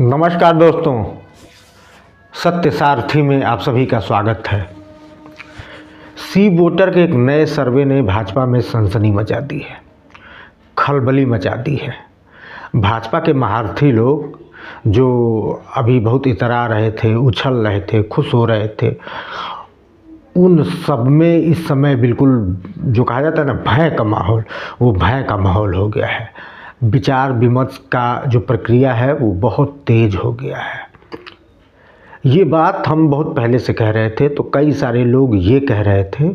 नमस्कार दोस्तों, सत्य सारथी में आप सभी का स्वागत है। सी वोटर के एक नए सर्वे ने भाजपा में सनसनी मचा दी है, खलबली मचा दी है। भाजपा के महारथी लोग जो अभी बहुत इतरा रहे थे, उछल रहे थे, खुश हो रहे थे, उन सब में इस समय बिल्कुल जो कहा जाता है ना भय का माहौल, वो भय का माहौल हो गया है। विचार विमर्श का जो प्रक्रिया है वो बहुत तेज हो गया है। ये बात हम बहुत पहले से कह रहे थे, तो कई सारे लोग ये कह रहे थे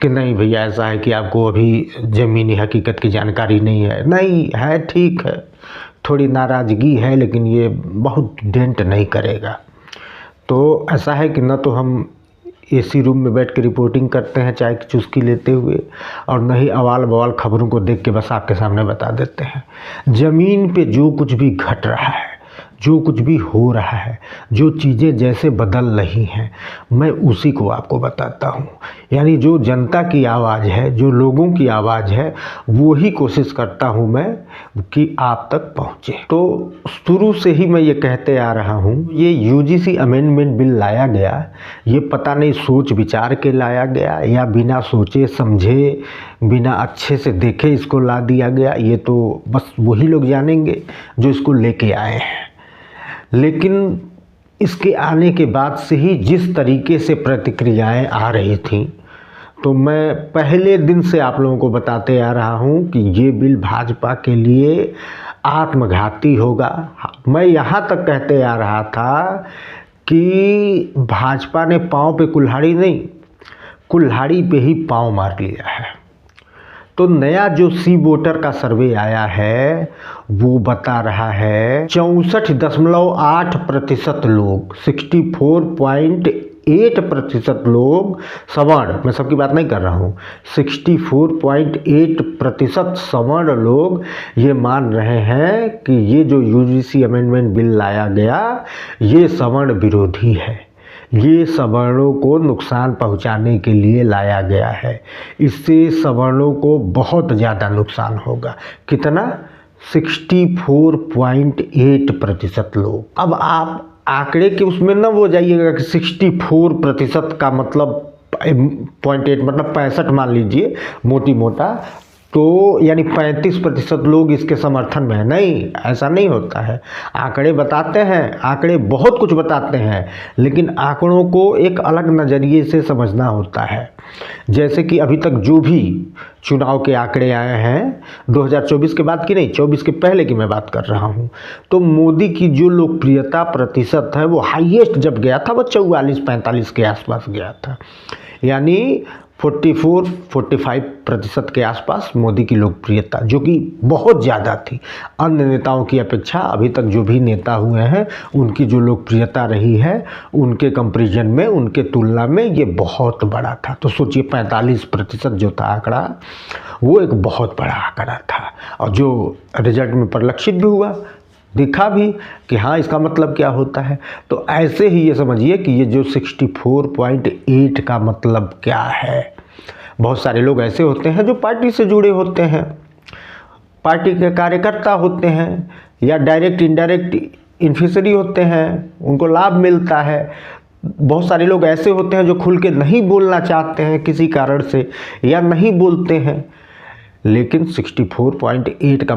कि नहीं भैया ऐसा है कि आपको अभी ज़मीनी हकीकत की जानकारी नहीं है। नहीं है, ठीक है, थोड़ी नाराज़गी है, लेकिन ये बहुत डेंट नहीं करेगा। तो ऐसा है कि न तो हम एसी रूम में बैठ के रिपोर्टिंग करते हैं चाय की चुस्की लेते हुए, और न ही अवाल बवाल खबरों को देख के बस आपके सामने बता देते हैं। ज़मीन पे जो कुछ भी घट रहा है, जो कुछ भी हो रहा है, जो चीज़ें जैसे बदल रही हैं, मैं उसी को आपको बताता हूँ। यानी जो जनता की आवाज़ है, जो लोगों की आवाज़ है, वो ही कोशिश करता हूँ मैं कि आप तक पहुँचे। तो शुरू से ही मैं ये कहते आ रहा हूँ, ये यूजीसी अमेंडमेंट बिल लाया गया, ये पता नहीं सोच विचार के लाया गया या बिना सोचे समझे, बिना अच्छे से देखे इसको ला दिया गया, ये तो बस वही लोग जानेंगे जो इसको लेके आए हैं। लेकिन इसके आने के बाद से ही जिस तरीके से प्रतिक्रियाएं आ रही थीं, तो मैं पहले दिन से आप लोगों को बताते आ रहा हूं कि ये बिल भाजपा के लिए आत्मघाती होगा। मैं यहाँ तक कहते आ रहा था कि भाजपा ने पाँव पे कुल्हाड़ी नहीं, कुल्हाड़ी पे ही पाँव मार लिया है। तो नया जो सी वोटर का सर्वे आया है वो बता रहा है 64.8% लोग, 64.8% लोग सवर्ण, मैं सबकी बात नहीं कर रहा हूँ, 64.8% सवर्ण लोग ये मान रहे हैं कि ये जो यूजीसी अमेंडमेंट बिल लाया गया ये सवर्ण विरोधी है, ये सवर्णों को नुकसान पहुंचाने के लिए लाया गया है। इससे सवर्णों को बहुत ज़्यादा नुकसान होगा। कितना? 64.8% लोग। अब आप आंकड़े के उसमें न हो जाइएगा कि 64% का मतलब 0.8 मतलब 65 मान लीजिए मोटी मोटा, तो यानी 35% लोग इसके समर्थन में है। नहीं, ऐसा नहीं होता है। आंकड़े बताते हैं, आंकड़े बहुत कुछ बताते हैं, लेकिन आंकड़ों को एक अलग नज़रिए से समझना होता है। जैसे कि अभी तक जो भी चुनाव के आंकड़े आए हैं, 2024 के बाद की नहीं, 24 के पहले की मैं बात कर रहा हूँ, तो मोदी की जो लोकप्रियता प्रतिशत है वो हाईएस्ट जब गया था वो 44-45 के आसपास गया था। यानी 44-45% के आसपास मोदी की लोकप्रियता, जो कि बहुत ज़्यादा थी अन्य नेताओं की अपेक्षा। अभी तक जो भी नेता हुए हैं उनकी जो लोकप्रियता रही है उनके कंपैरिजन में, उनके तुलना में ये बहुत बड़ा था। तो सोचिए 45% जो था आंकड़ा, वो एक बहुत बड़ा आंकड़ा था, और जो रिजल्ट में परिलक्षित भी हुआ, दिखा भी कि हाँ इसका मतलब क्या होता है। तो ऐसे ही ये समझिए कि ये जो 64.8 का मतलब क्या है। बहुत सारे लोग ऐसे होते हैं जो पार्टी से जुड़े होते हैं, पार्टी के कार्यकर्ता होते हैं, या डायरेक्ट इनडायरेक्ट इन्फिशरी होते हैं, उनको लाभ मिलता है। बहुत सारे लोग ऐसे होते हैं जो खुल के नहीं बोलना चाहते हैं किसी कारण से, या नहीं बोलते हैं। लेकिन 64.8 का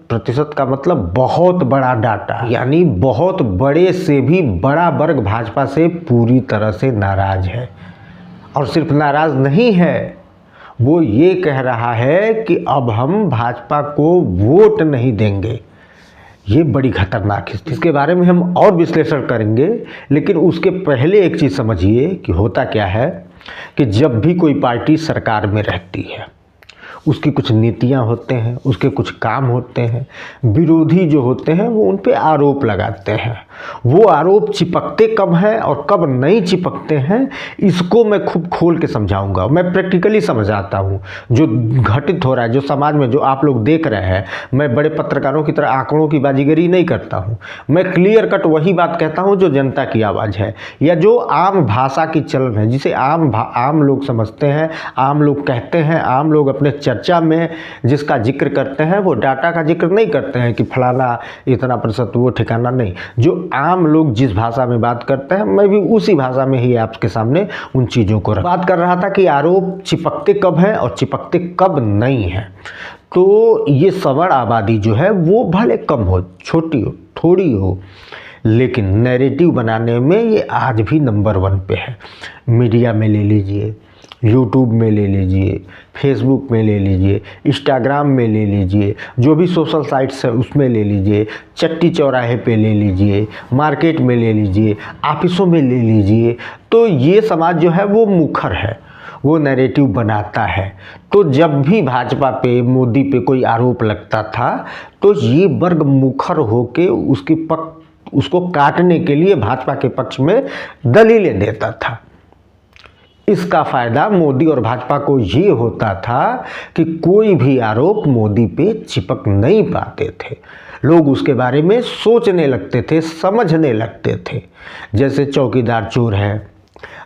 प्रतिशत का मतलब बहुत बड़ा डाटा, यानी बहुत बड़े से भी बड़ा वर्ग भाजपा से पूरी तरह से नाराज है। और सिर्फ नाराज नहीं है, वो ये कह रहा है कि अब हम भाजपा को वोट नहीं देंगे। ये बड़ी खतरनाक है, इसके बारे में हम और विश्लेषण करेंगे। लेकिन उसके पहले एक चीज़ समझिए कि होता क्या है कि जब भी कोई पार्टी सरकार में रहती है, उसकी कुछ नीतियाँ होते हैं, उसके कुछ काम होते हैं। विरोधी जो होते हैं वो उन पे आरोप लगाते हैं। वो आरोप चिपकते कब हैं और कब नहीं चिपकते हैं, इसको मैं खूब खोल के समझाऊंगा। मैं प्रैक्टिकली समझाता हूँ जो घटित हो रहा है, जो समाज में जो आप लोग देख रहे हैं। मैं बड़े पत्रकारों की तरह आंकड़ों की बाजीगरी नहीं करता हूँ। मैं क्लियर कट वही बात कहता हूँ जो जनता की आवाज़ है, या जो आम भाषा की चलन है, जिसे आम लोग समझते हैं, आम लोग कहते हैं, आम लोग अपने चर्चा में जिसका जिक्र करते हैं वो डाटा का जिक्र नहीं करते हैं कि फलाना इतना प्रतिशत, वो ठिकाना नहीं। जो आम लोग जिस भाषा में बात करते हैं मैं भी उसी भाषा में ही आपके सामने उन चीज़ों को बात कर रहा था कि आरोप चिपकते कब हैं और चिपकते कब नहीं हैं। तो ये सवर्ण आबादी जो है वो भले कम हो, छोटी हो, थोड़ी हो, लेकिन नैरेटिव बनाने में ये आज भी नंबर 1 पे है। मीडिया में ले लीजिए, यूट्यूब में ले लीजिए, फेसबुक में ले लीजिए, इंस्टाग्राम में ले लीजिए, जो भी सोशल साइट्स है उसमें ले लीजिए, चट्टी चौराहे पे ले लीजिए, मार्केट में ले लीजिए, ऑफिसों में ले लीजिए। तो ये समाज जो है वो मुखर है, वो नैरेटिव बनाता है। तो जब भी भाजपा पे, मोदी पे कोई आरोप लगता था तो ये वर्ग मुखर होके उसको काटने के लिए भाजपा के पक्ष में दलीलें देता था। इसका फ़ायदा मोदी और भाजपा को ये होता था कि कोई भी आरोप मोदी पे चिपक नहीं पाते थे। लोग उसके बारे में सोचने लगते थे, समझने लगते थे। जैसे चौकीदार चोर है,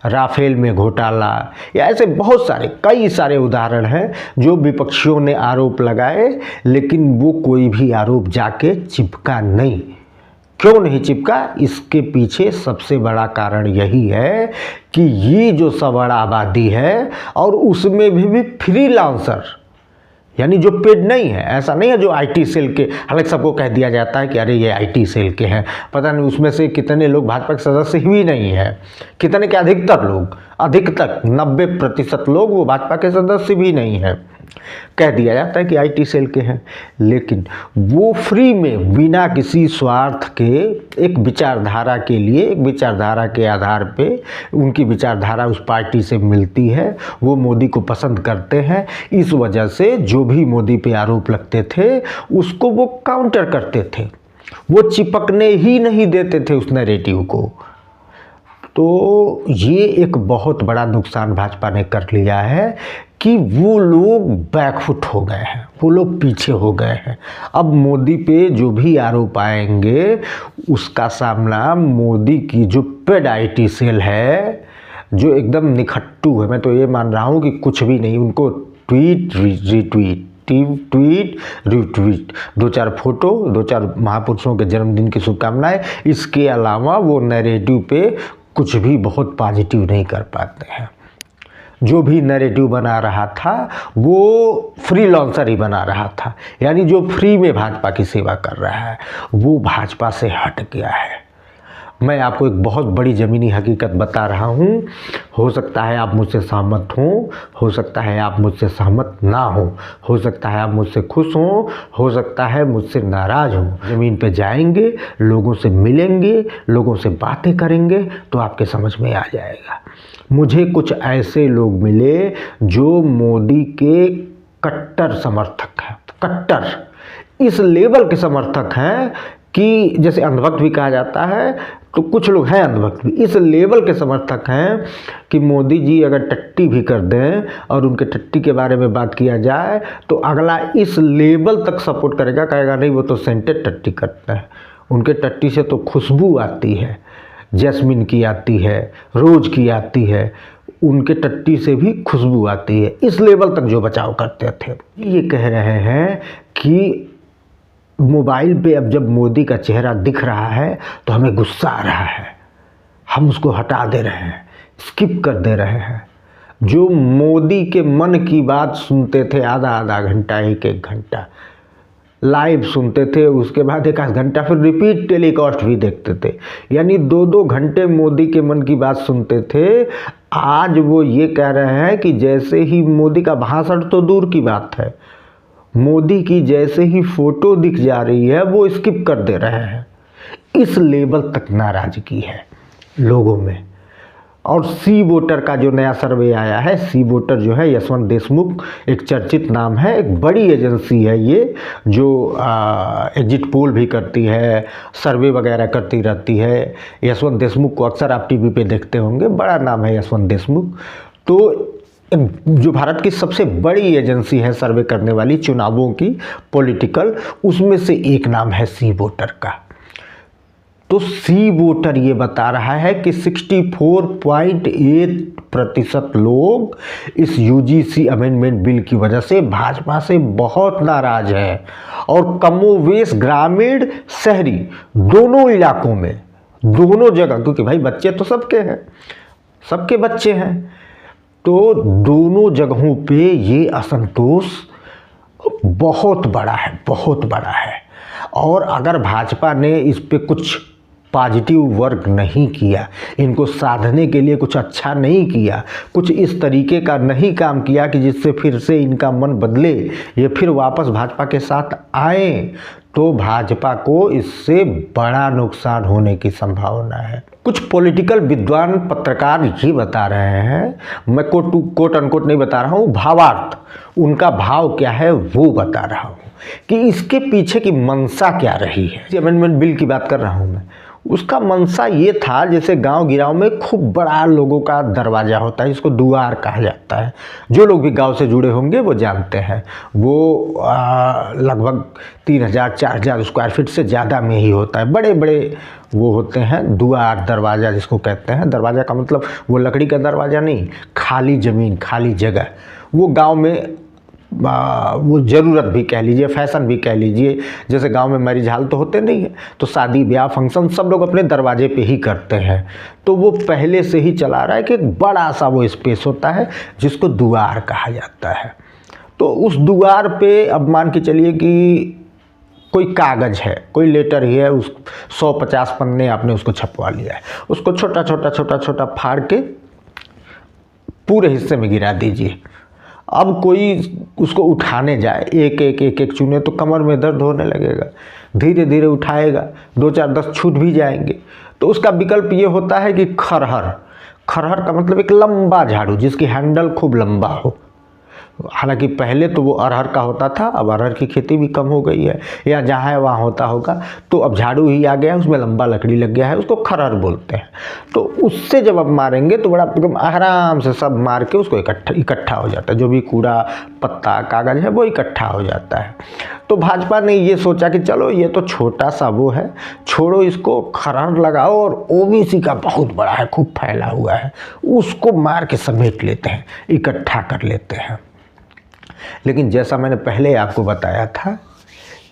राफेल में घोटाला, या ऐसे बहुत सारे कई सारे उदाहरण हैं जो विपक्षियों ने आरोप लगाए, लेकिन वो कोई भी आरोप जाके चिपका नहीं। क्यों नहीं चिपका? इसके पीछे सबसे बड़ा कारण यही है कि ये जो सवर्ण आबादी है और उसमें भी फ्रीलांसर, यानी जो पेड नहीं है, ऐसा नहीं है जो आईटी सेल के, हालांकि सबको कह दिया जाता है कि अरे ये आईटी सेल के हैं, पता नहीं उसमें से कितने लोग भाजपा के सदस्य ही नहीं है, कितने के अधिकतर 90% लोग वो भाजपा के सदस्य भी नहीं है। कह दिया जाता है कि आईटी सेल के हैं, लेकिन वो फ्री में बिना किसी स्वार्थ के एक विचारधारा के लिए, एक विचारधारा के आधार पे उनकी विचारधारा उस पार्टी से मिलती है, वो मोदी को पसंद करते हैं। इस वजह से जो भी मोदी पे आरोप लगते थे उसको वो काउंटर करते थे, वो चिपकने ही नहीं देते थे उस नैरेटिव को। तो ये एक बहुत बड़ा नुकसान भाजपा ने कर लिया है कि वो लोग बैकफुट हो गए हैं, वो लोग पीछे हो गए हैं। अब मोदी पे जो भी आरोप आएंगे उसका सामना मोदी की जो पेड आईटी सेल है, जो एकदम निखट्टू है, मैं तो ये मान रहा हूँ कि कुछ भी नहीं, उनको ट्वीट रिट्वीट, 2-4 फोटो, 2-4 महापुरुषों के जन्मदिन की शुभकामनाएं, इसके अलावा वो नैरेटिव पे कुछ भी बहुत पॉजिटिव नहीं कर पाते हैं। जो भी नैरेटिव बना रहा था वो फ्रीलांसर ही बना रहा था, यानी जो फ्री में भाजपा की सेवा कर रहा है वो भाजपा से हट गया है। मैं आपको एक बहुत बड़ी ज़मीनी हकीकत बता रहा हूँ, हो सकता है आप मुझसे सहमत हो सकता है आप मुझसे सहमत ना हो सकता है आप मुझसे खुश हो सकता है मुझसे नाराज़ हो। ज़मीन पे जाएंगे, लोगों से मिलेंगे, लोगों से बातें करेंगे तो आपके समझ में आ जाएगा। मुझे कुछ ऐसे लोग मिले जो मोदी के कट्टर समर्थक हैं, कट्टर इस लेवल के समर्थक हैं कि जैसे अंधभक्त भी कहा जाता है, तो कुछ लोग हैं अंधभक्त भी, इस लेवल के समर्थक हैं कि मोदी जी अगर टट्टी भी कर दें और उनके टट्टी के बारे में बात किया जाए तो अगला इस लेवल तक सपोर्ट करेगा, कहेगा नहीं वो तो सेंटेड टट्टी करता है, उनके टट्टी से तो खुशबू आती है, जैस्मिन की आती है, रोज़ की आती है, उनके टट्टी से भी खुशबू आती है। इस लेवल तक जो बचाव करते थे, ये कह रहे हैं कि मोबाइल पे अब जब मोदी का चेहरा दिख रहा है तो हमें गुस्सा आ रहा है, हम उसको हटा दे रहे हैं, स्किप कर दे रहे हैं। जो मोदी के मन की बात सुनते थे आधा घंटा, 1 घंटा लाइव सुनते थे, उसके बाद 1 आध घंटा फिर रिपीट टेलीकास्ट भी देखते थे, यानी 2-2 घंटे मोदी के मन की बात सुनते थे। आज वो ये कह रहे हैं कि जैसे ही मोदी का भाषण तो दूर की बात है, मोदी की जैसे ही फोटो दिख जा रही है वो स्किप कर दे रहे हैं। इस लेवल तक नाराज़गी है लोगों में। और सी वोटर का जो नया सर्वे आया है, सी वोटर जो है यशवंत देशमुख, एक चर्चित नाम है, एक बड़ी एजेंसी है ये, जो एग्जिट पोल भी करती है, सर्वे वगैरह करती रहती है। यशवंत देशमुख को अक्सर आप टीवी पे देखते होंगे, बड़ा नाम है यशवंत देशमुख। तो जो भारत की सबसे बड़ी एजेंसी है सर्वे करने वाली चुनावों की, पॉलिटिकल, उसमें से एक नाम है सी वोटर का। तो सी वोटर ये बता रहा है कि 64.8% लोग इस यूजीसी अमेंडमेंट बिल की वजह से भाजपा से बहुत नाराज हैं और कमोवेश ग्रामीण शहरी दोनों इलाकों में, दोनों जगह, क्योंकि भाई बच्चे तो सबके हैं, सबके बच्चे हैं, तो दोनों जगहों पे ये असंतोष बहुत बड़ा है, बहुत बड़ा है। और अगर भाजपा ने इस पे कुछ पॉजिटिव वर्क नहीं किया, इनको साधने के लिए कुछ अच्छा नहीं किया, कुछ इस तरीके का नहीं काम किया कि जिससे फिर से इनका मन बदले, ये फिर वापस भाजपा के साथ आए, तो भाजपा को इससे बड़ा नुकसान होने की संभावना है। कुछ पॉलिटिकल विद्वान पत्रकार ये बता रहे हैं, मैं कोट अनकोट नहीं बता रहा हूँ, भावार्थ उनका भाव क्या है वो बता रहा हूँ कि इसके पीछे की मंशा क्या रही है। अमेंडमेंट बिल की बात कर रहा हूँ मैं, उसका मंशा ये था, जैसे गांव गिराव में खूब बड़ा लोगों का दरवाज़ा होता है, इसको दुआर कहा जाता है। जो लोग भी गांव से जुड़े होंगे वो जानते हैं, वो लगभग 3000-4000 स्क्वायर फीट से ज़्यादा में ही होता है। बड़े बड़े वो होते हैं दुआर, दरवाज़ा जिसको कहते हैं। दरवाज़ा का मतलब वो लकड़ी का दरवाज़ा नहीं, खाली ज़मीन, खाली जगह। वो गाँव में वो ज़रूरत भी कह लीजिए, फैशन भी कह लीजिए, जैसे गांव में मैरिज हाल तो होते नहीं है, तो शादी ब्याह फंक्शन सब लोग अपने दरवाजे पे ही करते हैं। तो वो पहले से ही चला रहा है कि एक बड़ा सा वो स्पेस होता है जिसको दुआर कहा जाता है। तो उस दुआर पे अब मान के चलिए कि कोई कागज़ है, कोई लेटर ही है, उस 150 पन्ने आपने उसको छपवा लिया है, उसको छोटा छोटा छोटा छोटा फाड़ के पूरे हिस्से में गिरा दीजिए। अब कोई उसको उठाने जाए, एक एक एक एक चुने, तो कमर में दर्द होने लगेगा। धीरे धीरे उठाएगा, 2-4-10 छूट भी जाएंगे। तो उसका विकल्प ये होता है कि खरहर का मतलब एक लंबा झाड़ू जिसकी हैंडल खूब लंबा हो। हालांकि पहले तो वो अरहर का होता था, अब अरहर की खेती भी कम हो गई है, या जहाँ है वहाँ होता होगा, तो अब झाड़ू ही आ गया है, उसमें लंबा लकड़ी लग गया है, उसको खरहर बोलते हैं। तो उससे जब आप मारेंगे तो बड़ा एकदम आराम से सब मार के उसको इकट्ठा हो जाता है, जो भी कूड़ा पत्ता कागज़ है वो इकट्ठा हो जाता है। तो भाजपा ने ये सोचा कि चलो ये तो छोटा सा वो है, छोड़ो इसको, खरहर लगाओ, और ओबीसी का बहुत बड़ा है, खूब फैला हुआ है, उसको मार के समेट लेते हैं, इकट्ठा कर लेते हैं। लेकिन जैसा मैंने पहले आपको बताया था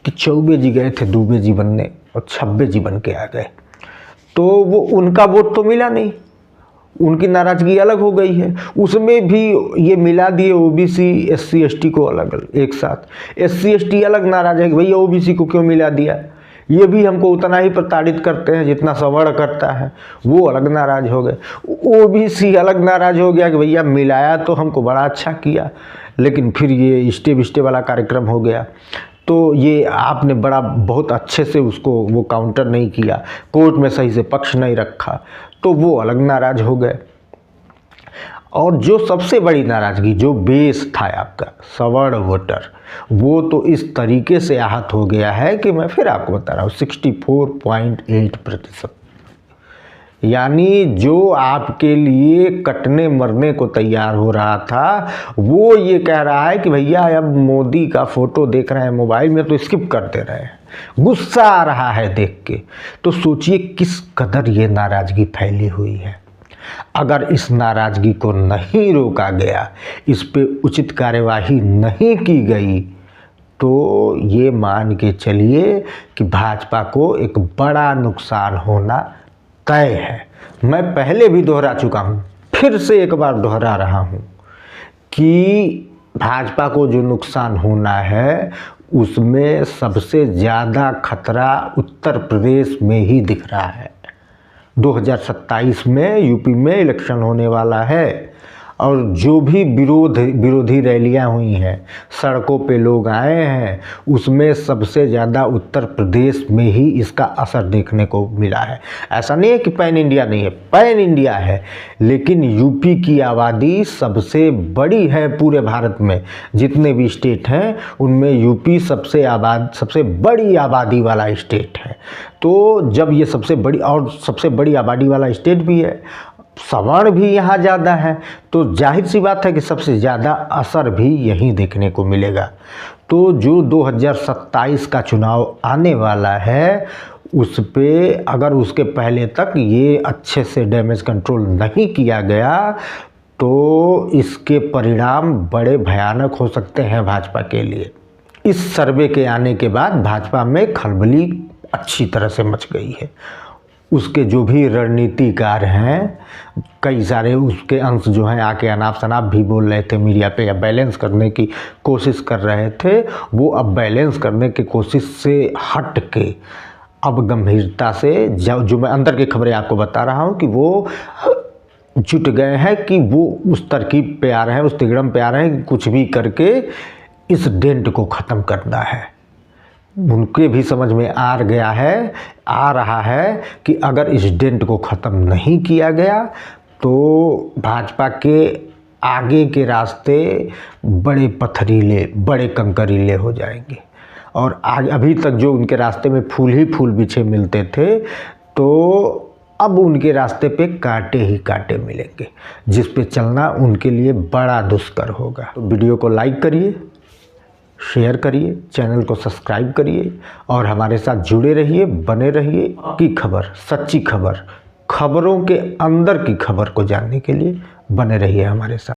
कि चौबे जी गए थे दूबे जी बनने और छब्बे जी बन के आ गए, तो वो उनका वोट तो मिला नहीं, उनकी नाराज़गी अलग हो गई है। उसमें भी ये मिला दिए ओबीसी एससी एसटी को अलग एक साथ। एससी एसटी अलग नाराज़ है कि भैया ओबीसी को क्यों मिला दिया, ये भी हमको उतना ही प्रताड़ित करते हैं जितना सवर्ण करता है, वो अलग नाराज़ हो गए। ओबीसी अलग नाराज़ हो गया कि भैया मिलाया तो हमको बड़ा अच्छा किया, लेकिन फिर ये स्टे बिस्टे वाला कार्यक्रम हो गया, तो ये आपने बड़ा बहुत अच्छे से उसको वो काउंटर नहीं किया, कोर्ट में सही से पक्ष नहीं रखा, तो वो अलग नाराज़ हो गए। और जो सबसे बड़ी नाराज़गी, जो बेस था आपका सवर्ण वोटर, वो तो इस तरीके से आहत हो गया है कि मैं फिर आपको बता रहा हूँ 64.8%। यानी जो आपके लिए कटने मरने को तैयार हो रहा था, वो ये कह रहा है कि भैया अब मोदी का फ़ोटो देख रहे हैं मोबाइल में तो स्किप करते रहे हैं, गुस्सा आ रहा है देख के। तो सोचिए किस कदर ये नाराज़गी फैली हुई है। अगर इस नाराज़गी को नहीं रोका गया, इस पे उचित कार्यवाही नहीं की गई, तो ये मान के चलिए कि भाजपा को एक बड़ा नुकसान होना तय है। मैं पहले भी दोहरा चुका हूँ, फिर से एक बार दोहरा रहा हूँ कि भाजपा को जो नुकसान होना है उसमें सबसे ज़्यादा खतरा उत्तर प्रदेश में ही दिख रहा है। 2027 में यूपी में इलेक्शन होने वाला है, और जो भी विरोधी रैलियां हुई हैं, सड़कों पे लोग आए हैं, उसमें सबसे ज़्यादा उत्तर प्रदेश में ही इसका असर देखने को मिला है। ऐसा नहीं है कि पैन इंडिया नहीं है, पैन इंडिया है, लेकिन यूपी की आबादी सबसे बड़ी है पूरे भारत में। जितने भी स्टेट हैं उनमें यूपी सबसे बड़ी आबादी वाला स्टेट है। तो जब ये सबसे बड़ी आबादी वाला स्टेट भी है, सवर्ण भी यहाँ ज़्यादा है, तो जाहिर सी बात है कि सबसे ज़्यादा असर भी यहीं देखने को मिलेगा। तो जो 2027 का चुनाव आने वाला है उस पे अगर उसके पहले तक ये अच्छे से डैमेज कंट्रोल नहीं किया गया तो इसके परिणाम बड़े भयानक हो सकते हैं भाजपा के लिए। इस सर्वे के आने के बाद भाजपा में खलबली अच्छी तरह से मच गई है। उसके जो भी रणनीतिकार हैं, कई सारे उसके अंश जो हैं आके अनाप शनाप भी बोल रहे थे मीडिया पे या बैलेंस करने की कोशिश कर रहे थे, वो अब बैलेंस करने की कोशिश से हट के अब गंभीरता से जो मैं अंदर की खबरें आपको बता रहा हूँ कि वो जुट गए हैं कि वो उस तरकीब पे आ रहे हैं, उस तिगड़म पे आ रहे हैं कि कुछ भी करके इस डेंट को ख़त्म करना है। उनके भी समझ में आ रहा है कि अगर इस डेंट को ख़त्म नहीं किया गया तो भाजपा के आगे के रास्ते बड़े पथरीले, बड़े कंकरीले हो जाएंगे। और अभी तक जो उनके रास्ते में फूल ही फूल बिछे मिलते थे, तो अब उनके रास्ते पे कांटे ही कांटे मिलेंगे, जिस पे चलना उनके लिए बड़ा दुष्कर होगा। तो वीडियो को लाइक करिए, शेयर करिए, चैनल को सब्सक्राइब करिए और हमारे साथ जुड़े रहिए, बने रहिए। की खबर, सच्ची खबर, खबरों के अंदर की खबर को जानने के लिए बने रहिए हमारे साथ।